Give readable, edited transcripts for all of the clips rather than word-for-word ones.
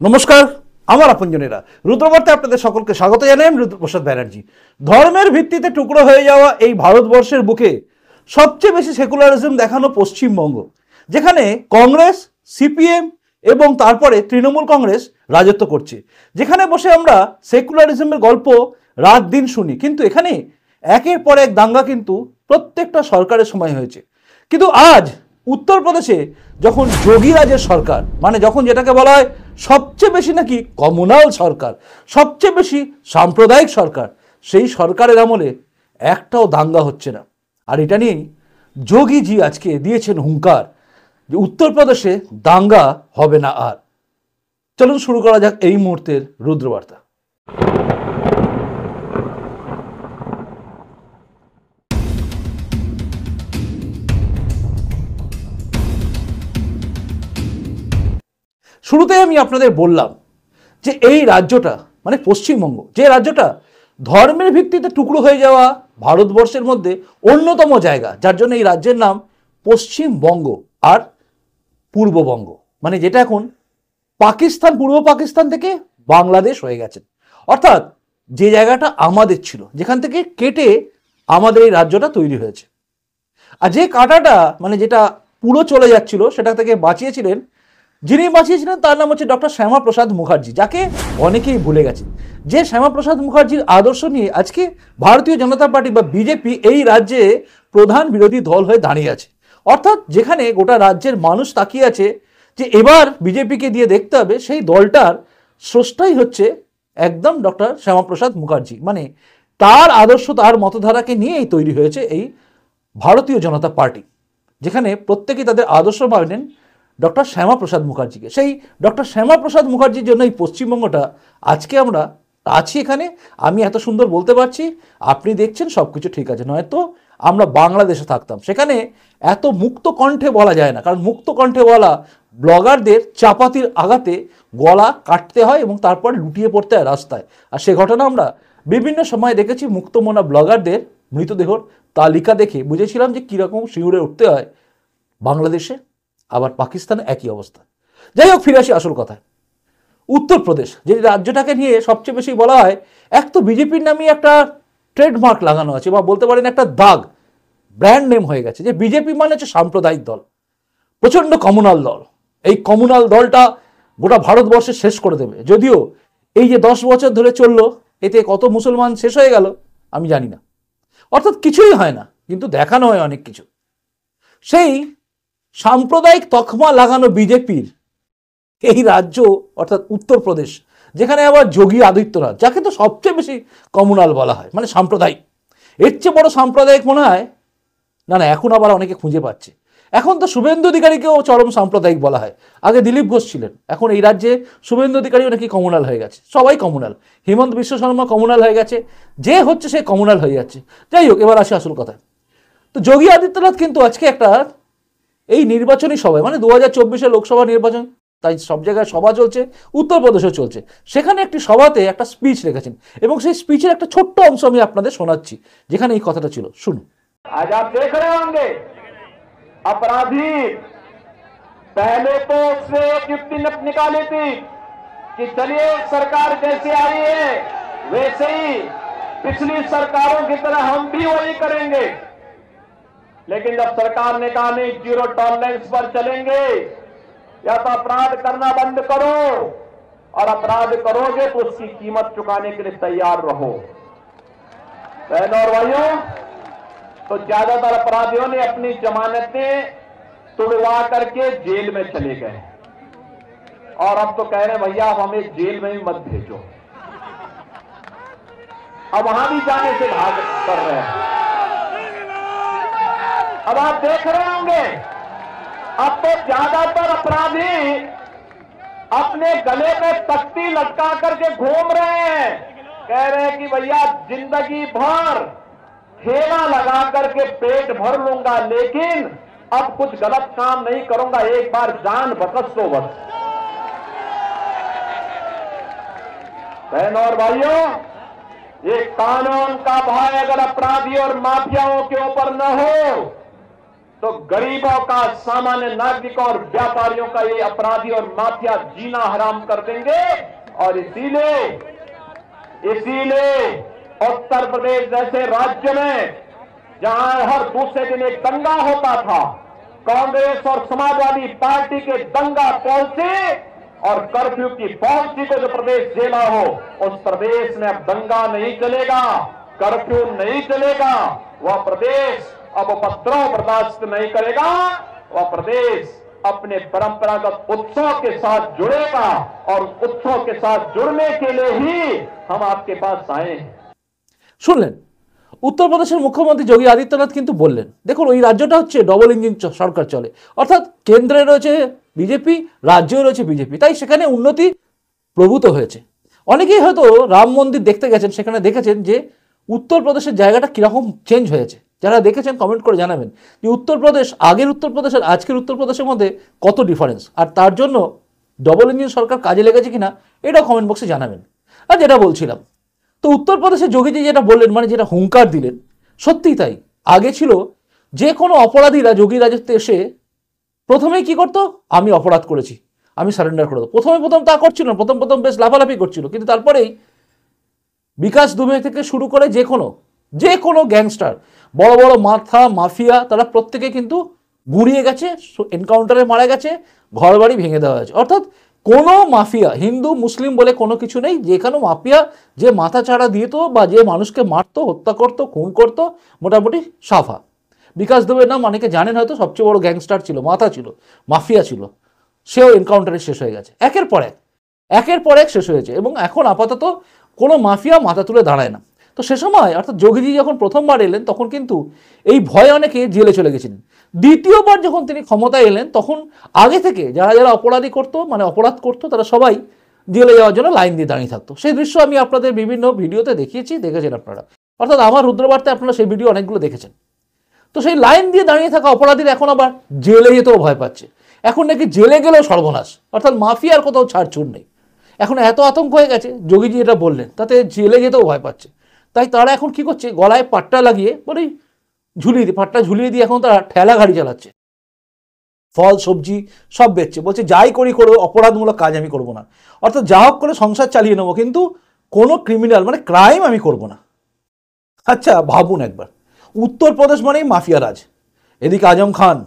নমস্কার, আমার আপনজনেরা রুদ্রবার্তায় আপনাদের সকলকে স্বাগত জানাই। আমি রুদ্রপ্রসাদ ব্যানার্জি। ধর্মের ভিত্তিতে টুকরো হয়ে যাওয়া এই ভারতবর্ষের বুকে সবচেয়ে বেশি সেকুলারিজম দেখানো পশ্চিমবঙ্গ, যেখানে কংগ্রেস, সিপিএম এবং তারপরে তৃণমূল কংগ্রেস রাজত্ব করছে, যেখানে বসে আমরা সেকুলারিজমের গল্প রাত দিন শুনি। কিন্তু এখানে একের পর এক দাঙ্গা কিন্তু প্রত্যেকটা সরকারের সময় হয়েছে। কিন্তু আজ উত্তরপ্রদেশে যখন যোগী রাজের সরকার, মানে যখন যেটাকে বলা হয় সবচেয়ে বেশি নাকি কমিউনাল সরকার, সবচেয়ে বেশি সাম্প্রদায়িক সরকার, সেই সরকারের আমলে একটাও দাঙ্গা হচ্ছে না। আর এটা নিয়েই যোগীজি আজকে দিয়েছেন হুঙ্কার যে উত্তরপ্রদেশে দাঙ্গা হবে না আর। চলুন শুরু করা যাক এই মুহূর্তের রুদ্রবার্তা। শুরুতে আমি আপনাদের বললাম যে এই রাজ্যটা মানে পশ্চিমবঙ্গ, যে রাজ্যটা ধর্মের ভিত্তিতে টুকরো হয়ে যাওয়া ভারতবর্ষের মধ্যে অন্যতম জায়গা, যার জন্য এই রাজ্যের নাম পশ্চিমবঙ্গ আর পূর্ববঙ্গ, মানে যেটা এখন পাকিস্তান, পূর্ব পাকিস্তান থেকে বাংলাদেশ হয়ে গেছে। অর্থাৎ যে জায়গাটা আমাদের ছিল, যেখান থেকে কেটে আমাদের এই রাজ্যটা তৈরি হয়েছে। আর যে কাঁটাটা মানে যেটা পুরো চলে যাচ্ছিল সেটা থেকে বাঁচিয়েছিলেন, যিনি বাঁচিয়েছিলেন তার নাম হচ্ছে ডক্টর শ্যামাপ্রসাদ মুখার্জি, যাকে অনেকেই ভুলে গেছে। যে শ্যামাপ্রসাদ মুখার্জির আদর্শ নিয়ে আজকে ভারতীয় জনতা পার্টি বা বিজেপি এই রাজ্যে প্রধান বিরোধী দল হয়ে দাঁড়িয়ে আছে। অর্থাৎ যেখানে গোটা রাজ্যের মানুষ তাকিয়ে আছে যে এবার বিজেপিকে দিয়ে দেখতে হবে, সেই দলটার স্রষ্টাই হচ্ছে একদম ডক্টর শ্যামাপ্রসাদ মুখার্জি। মানে তার আদর্শ, তার মতধারাকে নিয়েই তৈরি হয়েছে এই ভারতীয় জনতা পার্টি, যেখানে প্রত্যেকেই তাদের আদর্শ মানেন ডক্টর শ্যামাপ্রসাদ মুখার্জিকে। সেই ডক্টর শ্যামাপ্রসাদ মুখার্জির জন্য এই পশ্চিমবঙ্গটা আজকে আমরা আছি এখানে। আমি এত সুন্দর বলতে পারছি, আপনি দেখছেন সব কিছু ঠিক আছে, নয়তো আমরা বাংলাদেশে থাকতাম। সেখানে এত মুক্ত কণ্ঠে বলা যায় না, কারণ মুক্ত কণ্ঠে বলা ব্লগারদের চাপাতির আঘাতে গলা কাটতে হয় এবং তারপর লুটিয়ে পড়তে হয় রাস্তায়। আর সে ঘটনা আমরা বিভিন্ন সময় দেখেছি। মুক্তমনা ব্লগারদের মৃতদেহর তালিকা দেখে বুঝেছিলাম যে কীরকম শিউরে উঠতে হয় বাংলাদেশে, আবার পাকিস্তানে একই অবস্থা। যাই হোক, ফিরে আসি আসল কথায়। উত্তরপ্রদেশ যে রাজ্যটাকে নিয়ে সবচেয়ে বেশি বলা হয়, এক তো বিজেপির নামে একটা ট্রেডমার্ক লাগানো আছে, বা বলতে পারেন একটা দাগ, ব্র্যান্ড নেম হয়ে গেছে যে বিজেপি মানে হচ্ছে সাম্প্রদায়িক দল, প্রচণ্ড কমিউনাল দল। এই কমিউনাল দলটা গোটা ভারতবর্ষে শেষ করে দেবে। যদিও এই যে 10 বছর ধরে চললো, এতে কত মুসলমান শেষ হয়ে গেল আমি জানি না। অর্থাৎ কিছুই হয় না, কিন্তু দেখানো হয় অনেক কিছু। সেই সাম্প্রদায়িক তকমা লাগানো বিজেপির এই রাজ্য অর্থাৎ উত্তরপ্রদেশ, যেখানে আবার যোগী আদিত্যনাথ, যাকে তো সবচেয়ে বেশি কমিউনাল বলা হয়, মানে সাম্প্রদায়িক, এর চেয়ে বড় সাম্প্রদায়িক মনে হয় না। এখন আবার অনেকে খুঁজে পাচ্ছে। এখন তো শুভেন্দু অধিকারীকেও চরম সাম্প্রদায়িক বলা হয়। আগে দিলীপ ঘোষ ছিলেন, এখন এই রাজ্যে শুভেন্দু অধিকারীও নাকি কমিউনাল হয়ে গেছে। সবাই কমিউনাল। হিমন্ত বিশ্ব শর্মা কমিউনাল হয়ে গেছে, যে হচ্ছে সে কমিউনাল হয়ে যাচ্ছে। যাই হোক, এবার আসি আসল কথায়। তো যোগী আদিত্যনাথ কিন্তু আজকে একটা এই নির্বাচনী সভায়, মানে 2024 লোকসভা নির্বাচন, তাই সব জায়গায় সভা চলছে, উত্তরপ্রদেশেও চলছে, সেখানে একটি সভাতে একটা স্পিচ রেখেছেন এবং সেই স্পিচের একটা ছোট্ট অংশ আমি আপনাদের শোনাচ্ছি, যেখানে এই কথাটা ছিল। শুনুন। आज आप देख रहे होंगे अपराधी पहले तो उससे एक युक्ति निकाली थी कि चलिए सरकार जैसे आई है वैसे ही पिछली सरकारों की तरह हम भी वही करेंगे। लेकिन जब सरकार ने कहा नहीं, जीरो टॉलरेंस पर चलेंगे, या तो अपराध करना बंद करो, और अपराध करोगे तो उसकी कीमत चुकाने के लिए तैयार रहो। बहनों और भाइयों, तो ज्यादातर अपराधियों ने अपनी जमानतें तुड़वा करके जेल में चले गए, और अब तो कह रहे हैं भैया अब हमें जेल में ही मत भेजो। अब वहां भी जाने से भाग कर रहे हैं। अब आप देख रहे होंगे अब तो ज्यादातर अपराधी अपने गले में तख्ती लटका करके घूम रहे हैं, कह रहे हैं कि भैया जिंदगी भर ठेला लगा करके पेट भर लूंगा, लेकिन अब कुछ गलत काम नहीं करूंगा, एक बार जान बकस तो बस। बहनों और भाइयों, ये कानून का भय अगर अपराधी और माफियाओं के ऊपर न हो तो गरीबों का, सामान्य नागरिकों और व्यापारियों का ये अपराधी और माफिया जीना हराम कर देंगे। और इसीलिए उत्तर प्रदेश जैसे राज्य में जहां हर दूसरे दिन एक दंगा होता था, कांग्रेस और समाजवादी पार्टी के दंगा पॉलिसी और कर्फ्यू की पॉलिसी को जो प्रदेश झेला हो, उस प्रदेश में अब दंगा नहीं चलेगा, कर्फ्यू नहीं चलेगा। वह प्रदेश अब उपद्रव बर्दाश्त नहीं करेगा। वह प्रदेश अपने परंपरागत उत्सव के साथ जुड़ेगा और उत्सव के साथ जुड़ने के लिए ही हम आपके पास आए हैं। শুনলেন উত্তরপ্রদেশের মুখ্যমন্ত্রী যোগী আদিত্যনাথ কিন্তু বললেন, দেখুন ওই রাজ্যটা হচ্ছে ডবল ইঞ্জিন সরকার চলে, অর্থাৎ কেন্দ্রে রয়েছে বিজেপি, রাজ্যে রয়েছে বিজেপি, তাই সেখানে উন্নতি প্রভূত হয়েছে। অনেকেই হয়তো রাম মন্দির দেখতে গেছেন, সেখানে দেখেছেন যে উত্তরপ্রদেশের জায়গাটা কীরকম চেঞ্জ হয়েছে। যারা দেখেছেন কমেন্ট করে জানাবেন যে উত্তরপ্রদেশ, আগের উত্তরপ্রদেশ আর আজকের উত্তরপ্রদেশের মধ্যে কত ডিফারেন্স, আর তার জন্য ডবল ইঞ্জিন সরকার কাজে লেগেছে কিনা এটাও কমেন্ট বক্সে জানাবেন। আর যেটা বলছিলাম, তো উত্তরপ্রদেশের যোগীজি যেটা বললেন, মানে যেটা হুঙ্কার দিলেন, সত্যিই তাই। আগে ছিল যে কোনো অপরাধীরা যোগী রাজত্বে এসে প্রথমেই কি করতো, আমি অপরাধ করেছি, আমি সারেন্ডার করে দেবো। প্রথম তা করছিল না, প্রথম বেশ লাফালাফি করছিল, কিন্তু তারপরেই বিকাশ দুবে থেকে শুরু করে যে কোনো গ্যাংস্টার, বড় বড় মাথা মাফিয়া, তারা প্রত্যেকে কিন্তু গুঁড়িয়ে গেছে, এনকাউন্টারে মারা গেছে, ঘরবাড়ি ভেঙে দেওয়া হয়েছে। অর্থাৎ কোনো মাফিয়া, হিন্দু মুসলিম বলে কোনো কিছু নেই, যেখানে মাফিয়া যে মাথা চাড়া দিত বা যে মানুষকে মারতো, হত্যা করতো, খুন করতো, মোটামুটি সাফা। বিকাশ দুবের নাম অনেকে জানেন হয়তো, সবচেয়ে বড় গ্যাংস্টার ছিল, মাথা ছিল, মাফিয়া ছিল, সেও এনকাউন্টারে শেষ হয়ে গেছে। একের পর এক শেষ হয়েছে, এবং এখন আপাতত কোনো মাফিয়া মাথা তুলে দাঁড়ায় না। তো সে সময় অর্থাৎ যোগীজি যখন প্রথমবার এলেন, তখন কিন্তু এই ভয়ে অনেকে জেলে চলে গেছিলেন। দ্বিতীয়বার যখন তিনি ক্ষমতায় এলেন, তখন আগে থেকে যারা অপরাধী করতো, মানে অপরাধ করতো, তারা সবাই জেলে যাওয়ার জন্য লাইন দিয়ে দাঁড়িয়ে থাকতো। সেই দৃশ্য আমি আপনাদের বিভিন্ন ভিডিওতে দেখেছেন আপনারা, অর্থাৎ আমার রুদ্রবার্তায় আপনারা সেই ভিডিও অনেকগুলো দেখেছেন। তো সেই লাইন দিয়ে দাঁড়িয়ে থাকা অপরাধীরা এখন আবার জেলে যেতেও ভয় পাচ্ছে। এখন নাকি জেলে গেলেও সর্বনাশ, অর্থাৎ মাফিয়ার কোথাও ছাড়ছুড় নেই। এখন এত আতঙ্ক হয়ে গেছে, যোগীজি এটা বললেন, তাতে জেলে যেতেও ভয় পাচ্ছে। তাই তারা এখন কি করছে, গলায় পাট্টা লাগিয়ে পাট্টা ঝুলিয়ে দিয়ে এখন তারা ঠেলা গাড়ি চালাচ্ছে, ফল সবজি সব বেচছে, বলছে যাই করো অপরাধমূলক কাজ আমি করব না, অর্থাৎ যা হোক করে সংসার চালিয়ে নেবো, কিন্তু কোনো ক্রিমিনাল মানে ক্রাইম আমি করব না। আচ্ছা ভাবুন একবার, উত্তরপ্রদেশ মানেই মাফিয়া রাজ, এদিকে আজম খান,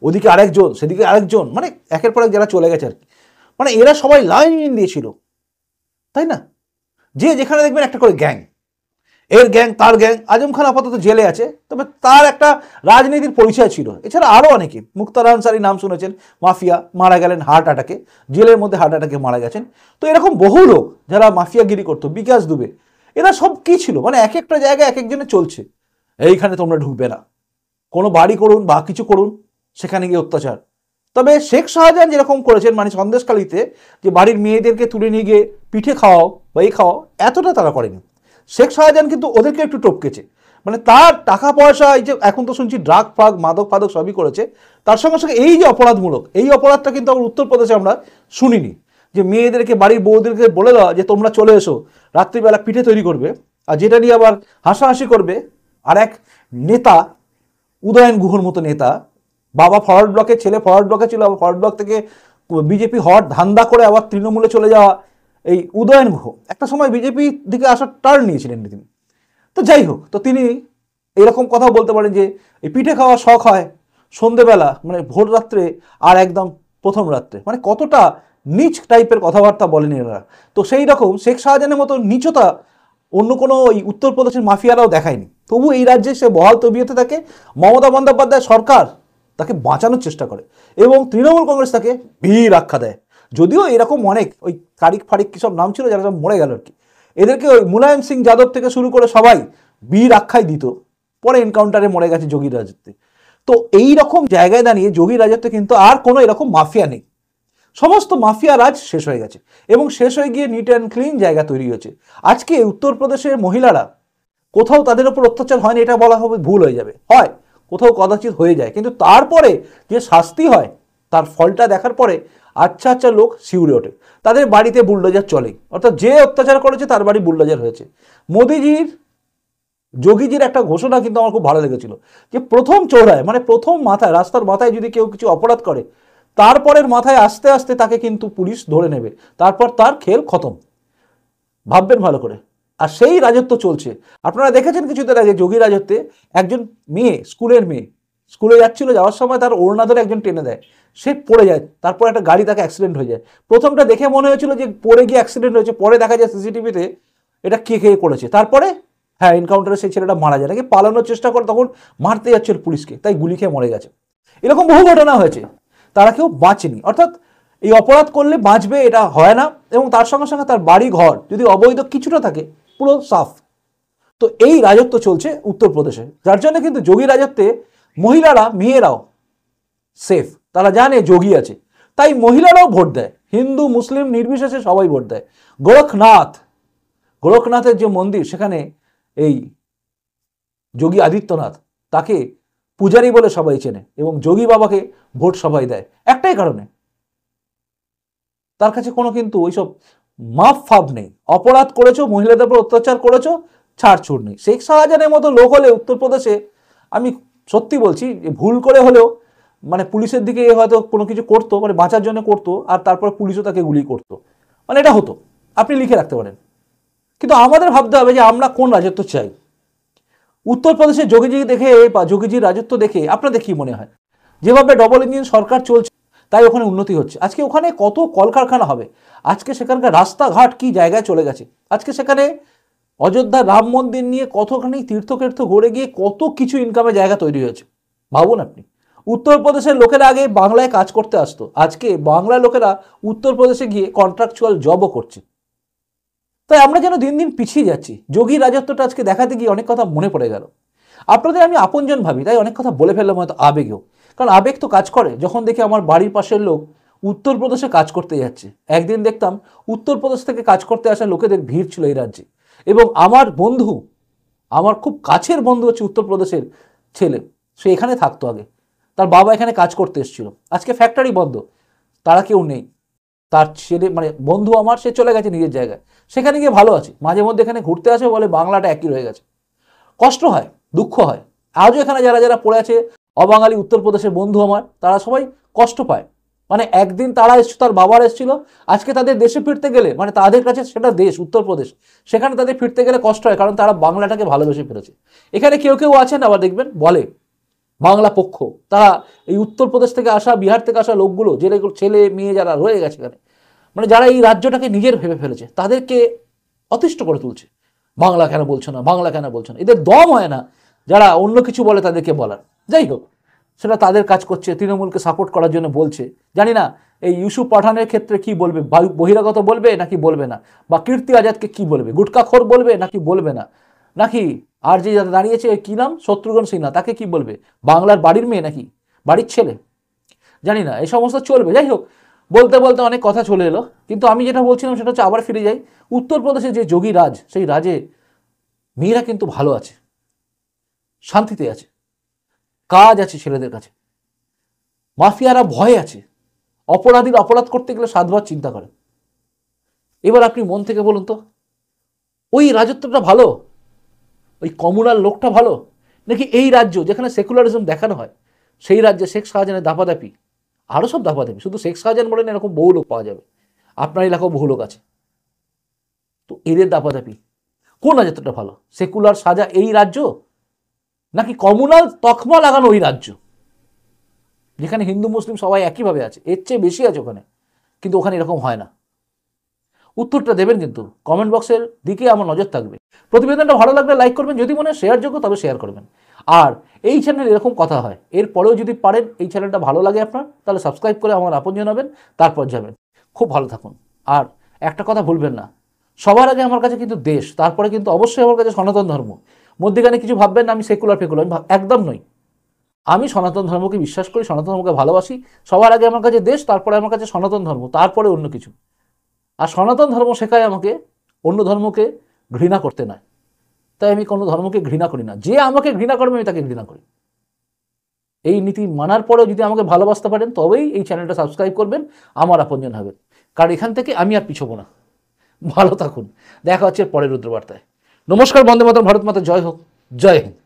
ওদিকে আরেকজন, সেদিকে আরেকজন, মানে একের পর এক যারা চলে গেছে আর কি, মানে এরা সবাই লাইন দিয়েছিল, তাই না? যে যেখানে দেখবেন একটা করে গ্যাং, এর গ্যাং তার গ্যাং। আজম খান আপাতত জেলে আছে, তবে তার একটা রাজনীতির পরিচয় ছিল। এছাড়া আরও অনেকে, মুক্তার আনসারী নাম শুনেছেন, মাফিয়া, মারা গেলেন হার্ট অ্যাটাকে, জেলের মধ্যে হার্ট অ্যাটাকে মারা গেছেন। তো এরকম বহু লোক যারা মাফিয়াগিরি করতো, বিকাশ দুবে, এরা সব কি ছিল, মানে এক একটা জায়গায় এক একজনে চলছে, এইখানে তোমরা ঢুকবে না, কোনো বাড়ি করুন বা কিছু করুন, সেখানে গিয়ে অত্যাচার। তবে শেখ শাহজাহান যেরকম করেছেন, মানে সন্দেশখালিতে যে বাড়ির মেয়েদেরকে তুলে নিয়ে গিয়ে পিঠে খাওয়াও বা এই খাওয়াও, এতটা তারা করেনি। শেখ শাহজাহান কিন্তু ওদেরকে একটু টপকেছে, মানে তার টাকা পয়সা, এই যে এখন তো শুনছি ড্রাগ ফ্রাগ মাদক ফাদক সবই করেছে, তার সঙ্গে সঙ্গে এই যে অপরাধমূলক, এই অপরাধটা কিন্তু আমরা উত্তরপ্রদেশে আমরা শুনিনি, যে মেয়েদেরকে বাড়ির বউদেরকে বলে দেওয়া যে তোমরা চলে এসো, রাত্রিবেলা পিঠে তৈরি করবে, আর যেটা নিয়ে আবার হাসাহাসি করবে। আর এক নেতা, উদয়ন গুহর মতো নেতা, বাবা ফরওয়ার্ড ব্লকে, ছেলে ফরওয়ার্ড ব্লকে ছিল, আবার ফরওয়ার্ড ব্লক থেকে বিজেপি হওয়ার ধান্দা করে আবার তৃণমূলে চলে যাওয়া এই উদয়ন গুহ, একটা সময় বিজেপি দিকে আসার টার্ন নিয়েছিলেন তিনি। তো যাই হোক, তো তিনি এরকম কথা বলতে পারেন যে এই পিঠে খাওয়া শখ হয় সন্ধেবেলা, মানে ভোর রাত্রে আর একদম প্রথম রাত্রে, মানে কতটা নিচ টাইপের কথাবার্তা বলেন এরা। তো সেই রকম শেখ শাহজাহানের মতো নিচতা অন্য কোনো ওই উত্তরপ্রদেশের মাফিয়ারাও দেখায়নি। তবু এই রাজ্যে সে বহাল তবিয়তে থাকে, মমতা বন্দ্যোপাধ্যায় সরকার তাকে বাঁচানোর চেষ্টা করে এবং তৃণমূল কংগ্রেস তাকে বীর আখ্যা দেয়। যদিও এরকম অনেক ওই তারিক ফারিক কী সব নাম ছিল যারা সব মরে গেল আর কি, এদেরকে ওই মুলায়ম সিং যাদব থেকে শুরু করে সবাই বীর আখ্যাই দিত, পরে এনকাউন্টারে মরে গেছে যোগীর রাজত্বে। তো এই রকম জায়গায় দাঁড়িয়ে যোগীর রাজত্বে কিন্তু আর কোনো এরকম মাফিয়া নেই, সমস্ত মাফিয়া রাজ শেষ হয়ে গেছে এবং শেষ হয়ে গিয়ে নিট অ্যান্ড ক্লিন জায়গা তৈরি হয়েছে। আজকে উত্তরপ্রদেশের মহিলারা কোথাও তাদের উপর অত্যাচার হয়নি এটা বলা হবে ভুল হয়ে যাবে, হয় কোথাও কদাচিৎ হয়ে যায়, কিন্তু তারপরে যে শাস্তি হয় তার ফলটা দেখার পরে আচ্ছা আচ্ছা লোক শিউরে ওঠে, তাদের বাড়িতে বুলডোজার চলে, অর্থাৎ যে অত্যাচার করেছে তার বাড়ি বুলডোজার হয়েছে। মোদিজির যোগীজির একটা ঘোষণা কিন্তু আমার খুব ভালো লেগেছিল, যে প্রথম চৌড়ায় মানে প্রথম মাথায়, রাস্তার মাথায় যদি কেউ কিছু অপরাধ করে, তারপরের মাথায় আস্তে আস্তে তাকে কিন্তু পুলিশ ধরে নেবে, তারপর তার খেল খতম। ভাববেন ভালো করে। আর সেই রাজত্ব চলছে। আপনারা দেখেছেন কিছুদিন আগে যোগী রাজত্বে একজন মেয়ে, স্কুলের মেয়ে, স্কুলে যাচ্ছিল, যাওয়ার সময় তার ওড়না ধরে একজন টেনে দেয়, সে পড়ে যায়, তারপর একটা গাড়ি তাকে অ্যাক্সিডেন্ট হয়ে যায়। প্রথমটা দেখে মনে হয়েছিল যে পড়ে গিয়ে অ্যাক্সিডেন্ট হয়েছে, পরে দেখা যায় সিসিটিভিতে এটা কে কে করেছে। তারপরে হ্যাঁ, এনকাউন্টারে সেই ছেলেটা মারা যায়, নাকি পালানোর চেষ্টা করে, তখন মারতে যাচ্ছিল পুলিশকে, তাই গুলি খেয়ে মরে গেছে। এরকম বহু ঘটনা হয়েছে, তারা কেউ বাঁচেনি। অর্থাৎ এই অপরাধ করলে বাঁচবে এটা হয় না, এবং তার সঙ্গে সঙ্গে তার বাড়ি ঘর যদি অবৈধ কিছুটা থাকে পুরো সাফ। তো এই রাজত্ব চলছে উত্তরপ্রদেশে, যার জন্য কিন্তু যোগী রাজত্বে মহিলারা, মেয়েরাও সেফ, তারা জানে যোগী আছে, তাই মহিলারাও ভোট দেয়, হিন্দু মুসলিম নির্বিশেষে সবাই ভোট দেয়। গোরখনাথের যে মন্দির, সেখানে এই যোগী আদিত্যনাথ, তাকে পূজারী বলে সবাই চেনে, এবং যোগী বাবাকে ভোট সবাই দেয় একটাই কারণে, তার কাছে কোনো কিন্তু ওইসব মাফ ফাপ নেই। অপরাধ করেছো, মহিলাদের উপর অত্যাচার করেছো, ছাড়ছুড় নেই। শেখ শাহজাহানের মতো লোক হলে উত্তরপ্রদেশে, আমি সত্যি বলছি, ভুল করে হলেও মানে পুলিশের দিকে হয়তো কোনো কিছু করতো, মানে বাঁচার জন্য করতো, আর তারপর পুলিশও তাকে গুলি করতো, মানে এটা হতো, আপনি লিখে রাখতে পারেন। কিন্তু আমাদের ভাবতে হবে যে আমরা কোন রাজত্ব চাই। উত্তরপ্রদেশে যোগীজি দেখে বা যোগীজির রাজত্ব দেখে আপনাদের কি মনে হয়? যেভাবে ডবল ইঞ্জিন সরকার চলছে, তাই ওখানে উন্নতি হচ্ছে। আজকে ওখানে কত কলকারখানা হবে, আজকে সেখানকার রাস্তাঘাট কি জায়গায় চলে গেছে, আজকে সেখানে অযোধ্যা রাম মন্দির নিয়ে কতখানি তীর্থ গড়ে গিয়ে কত কিছু ইনকামের জায়গা তৈরি হয়েছে। ভাবুন আপনি, উত্তরপ্রদেশের লোকেরা আগে বাংলায় কাজ করতে আসতো, আজকে বাংলার লোকেরা উত্তরপ্রদেশে গিয়ে কন্ট্রাকচুয়াল জবও করছে। তাই আমরা যেন দিন দিন পিছিয়ে যাচ্ছি। যোগী রাজত্বটা আজকে দেখাতে গিয়ে অনেক কথা মনে পড়ে গেল। আপনাদের আমি আপনজন ভাবি, তাই অনেক কথা বলে ফেললাম হয়তো আবেগেও, কারণ আবেগ তো কাজ করে। যখন দেখি আমার বাড়ির পাশের লোক উত্তরপ্রদেশে কাজ করতে যাচ্ছে, একদিন দেখতাম উত্তরপ্রদেশ থেকে কাজ করতে আসা লোকেদের ভিড় ছিল এই রাজ্যে, এবং আমার বন্ধু, আমার খুব কাছের বন্ধু হচ্ছে উত্তরপ্রদেশের ছেলে, সে এখানে থাকতো আগে, তার বাবা এখানে কাজ করতে এসেছিল, আজকে ফ্যাক্টরি বন্ধ, তারা কেউ নেই, তার ছেলে মানে বন্ধু আমার, সে চলে গেছে নিজের জায়গায়, সেখানে গিয়ে ভালো আছে, মাঝে মধ্যে এখানে ঘুরতে আসে, বলে বাংলাটা একই রয়ে গেছে। কষ্ট হয়, দুঃখ হয়। আজও এখানে যারা যারা পড়ে আছে অবাঙালি উত্তরপ্রদেশের বন্ধু আমার, তারা সবাই কষ্ট পায়। মানে একদিন তারা এসেছিল, তার বাবার এসেছিল, আজকে তাদের দেশে ফিরতে গেলে, মানে তাদের কাছে সেটা দেশ উত্তরপ্রদেশ, সেখানে তাদের ফিরতে গেলে কষ্ট হয়, কারণ তারা বাংলাটাকে ভালোবেসে ফিরেছে। এখানে কেউ কেউ আছেন আবার দেখবেন বলে বাংলা পক্ষ, তারা এই উত্তরপ্রদেশ থেকে আসা, বিহার থেকে আসা লোকগুলো, যে ছেলে মেয়ে যারা রয়ে গেছে এখানে, মানে যারা এই রাজ্যটাকে নিজের ভেবে ফেলেছে, তাদেরকে অতিষ্ঠ করে তুলছে। বাংলা কেন বলছো না, বাংলা কেন বলছো না, এদের দম হয় না যারা অন্য কিছু বলে তাদেরকে বলার। যাই হোক, সেটা তাদের কাজ করছে, তৃণমূলকে সাপোর্ট করার জন্য বলছে। জানি না এই ইউসুফ পাঠানের ক্ষেত্রে কি বলবে, বহিরাগত বলবে নাকি বলবে না, বা কীর্তি আজাদকে কি বলবে, গুটকাখোর বলবে নাকি বলবে না, নাকি আর যে দাঁড়িয়েছে কি নাম, শত্রুঘ্ন সিনহা, তাকে কি বলবে, বাংলার বাড়ির মেয়ে নাকি বাড়ির ছেলে, জানি না, এই সমস্ত চলবে। যাই হোক, বলতে বলতে অনেক কথা চলে এলো, কিন্তু আমি যেটা বলছিলাম সেটা হচ্ছে, আবার ফিরে যাই, উত্তরপ্রদেশে যে যোগী রাজ, সেই রাজে মেয়েরা কিন্তু ভালো আছে, শান্তিতে আছে, কাজ আছে ছেলেদের কাছে, মাফিয়ারা ভয় আছে, অপরাধীর অপরাধ করতে গেলে 7 বার চিন্তা করে। এবার আপনি মন থেকে বলুন তো, ওই রাজত্বটা ভালো, ওই কমুনাল লোকটা ভালো, নাকি এই রাজ্য যেখানে সেকুলারিজম দেখানো হয়, সেই রাজ্যে শেখ শাহজাহানের দাপাদাপি, আরও সব দাপাদাপি, শুধু শেখ শাহজাহান বলেন এরকম বহু লোক পাওয়া যাবে, আপনার এলাকাও বহু লোক আছে, তো এদের দাপাদাপি, কোন রাজত্বটা ভালো, সেকুলার সাজা এই রাজ্য, নাকি কমুনাল তকমা লাগানো ওই রাজ্য, যেখানে হিন্দু মুসলিম সবাই একইভাবে আছে, এর চেয়ে বেশি আছে ওখানে, কিন্তু ওখানে এরকম হয় না। উত্তরটা দেবেন কিন্তু, কমেন্ট বক্সের দিকে আমার নজর থাকবে। প্রতিবেদনটা ভালো লাগলে লাইক করবেন, যদি মনে হয় শেয়ারযোগ্য তবে শেয়ার করবেন। আর এই চ্যানেলে এরকম কথা হয়, এরপরেও যদি পারেন, এই চ্যানেলটা ভালো লাগে আপনার, তাহলে সাবস্ক্রাইব করে আমার আপন জানাবেন, তারপর যাবেন। খুব ভালো থাকুন। আর একটা কথা ভুলবেন না, সবার আগে আমার কাছে কিন্তু দেশ, তারপরে কিন্তু অবশ্যই আমার কাছে সনাতন ধর্ম। মধ্যেখানে কিছু ভাববেন না আমি সেকুলার ফেকুলার, একদম নই। আমি সনাতন ধর্মকে বিশ্বাস করি, সনাতন ধর্মকে ভালোবাসি। সবার আগে আমার কাছে দেশ, তারপরে আমার কাছে সনাতন ধর্ম, তারপরে অন্য কিছু। আর সনাতন ধর্ম শেখায় আমাকে অন্য ধর্মকে ঘৃণা করতে নয়, তাই আমি কোনো ধর্মকে ঘৃণা করি না। যে আমাকে ঘৃণা করবে আমি তাকে ঘৃণা করি। এই নীতি মানার পরেও যদি আমাকে ভালোবাসতে পারেন, তবেই এই চ্যানেলটা সাবস্ক্রাইব করবেন, আমার আপনজন হবেন। কারণ এখান থেকে আমি আর পিছবো না। ভালো থাকুন, দেখা হচ্ছে পরের রুদ্রবার্তায়। নমস্কার, বন্দে মাতরম, ভারত মাতা জয় হোক, জয় হিন্দ।